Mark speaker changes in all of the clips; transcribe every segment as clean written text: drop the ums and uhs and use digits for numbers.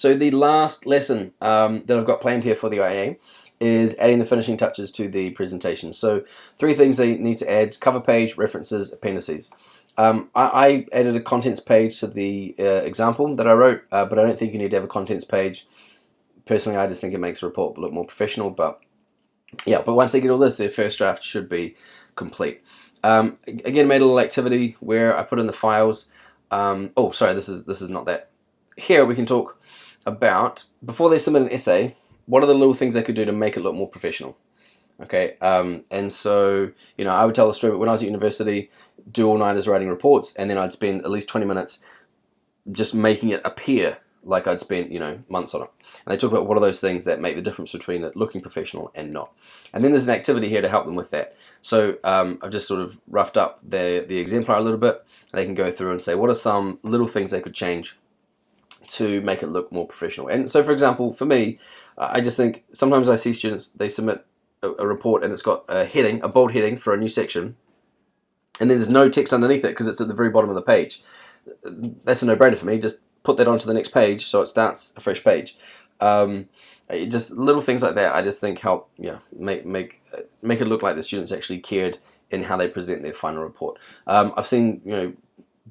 Speaker 1: So the last lesson that I've got planned here for the IA is adding the finishing touches to the presentation. So 3 things they need to add: cover page, references, appendices. I added a contents page to the example that I wrote, but I don't think you need to have a contents page. Personally, I just think it makes the report look more professional, but yeah, but once they get all this, their first draft should be complete. Again, made a little activity where I put in the files. Oh, sorry, this is not that. Here we can talk about, before they submit an essay, what are the little things they could do to make it look more professional. Okay, and so, you know, I would tell the story, but when I was at university, do all-nighters writing reports, and then I'd spend at least 20 minutes just making it appear like I'd spent, you know, months on it. And they talk about what are those things that make the difference between it looking professional and not. And then there's an activity here to help them with that. So I've just sort of roughed up the exemplar a little bit. And they can go through and say what are some little things they could change to make it look more professional. And so, for example, for me, I just think sometimes I see students, they submit a report and it's got a heading, a bold heading for a new section, and then there's no text underneath it because it's at the very bottom of the page. That's a no-brainer for me. Just put that onto the next page so it starts a fresh page. Just little things like that I just think help, yeah, make it look like the students actually cared in how they present their final report. I've seen, you know,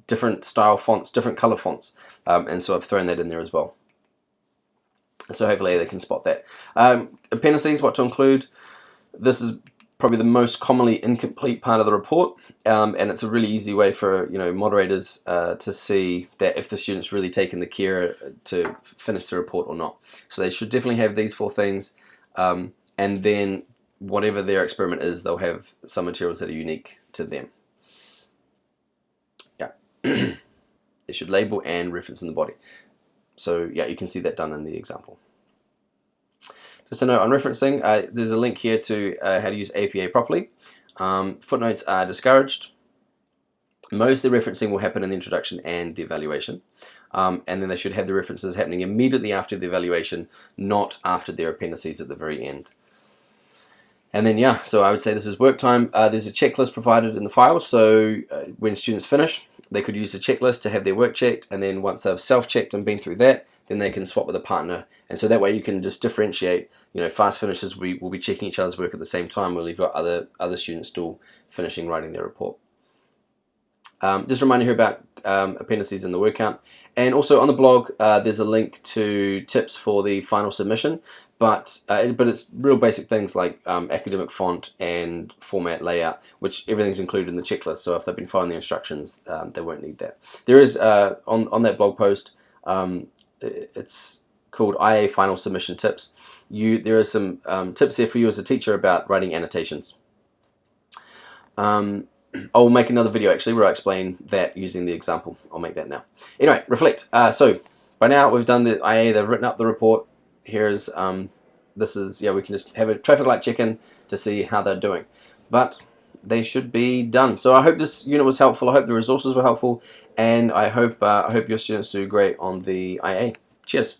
Speaker 1: different style fonts, different color fonts, and so I've thrown that in there as well. So hopefully they can spot that. Appendices, what to include. This is probably the most commonly incomplete part of the report, and it's a really easy way for, you know, moderators to see that if the student's really taken the care to finish the report or not. So they should definitely have these 4 things, and then whatever their experiment is, they'll have some materials that are unique to them. Yeah, they should label and reference in the body. So yeah, you can see that done in the example. Just a note on referencing, there's a link here to how to use APA properly. Footnotes are discouraged. Most of the referencing will happen in the introduction and the evaluation. And then they should have the references happening immediately after the evaluation, not after their appendices at the very end. And then, yeah, so I would say this is work time. There's a checklist provided in the file, so when students finish, they could use the checklist to have their work checked, and then once they've self-checked and been through that, then they can swap with a partner. And so that way you can just differentiate, you know, fast finishers will be checking each other's work at the same time, while you've got other students still finishing writing their report. Just a reminder here about appendices in the word count. And also on the blog, there's a link to tips for the final submission, but it's real basic things like academic font and format layout, which everything's included in the checklist. So if they've been following the instructions, they won't need that. There is, on that blog post, it's called IA Final Submission Tips. There are some tips there for you as a teacher about writing annotations. I'll make another video actually where I explain that using the example. I'll make that now. Anyway, reflect. So by now we've done the IA, they've written up the report. Here's, this is, yeah, we can just have a traffic light check-in to see how they're doing. But they should be done. So I hope this unit was helpful. I hope the resources were helpful. And I hope your students do great on the IA. Cheers.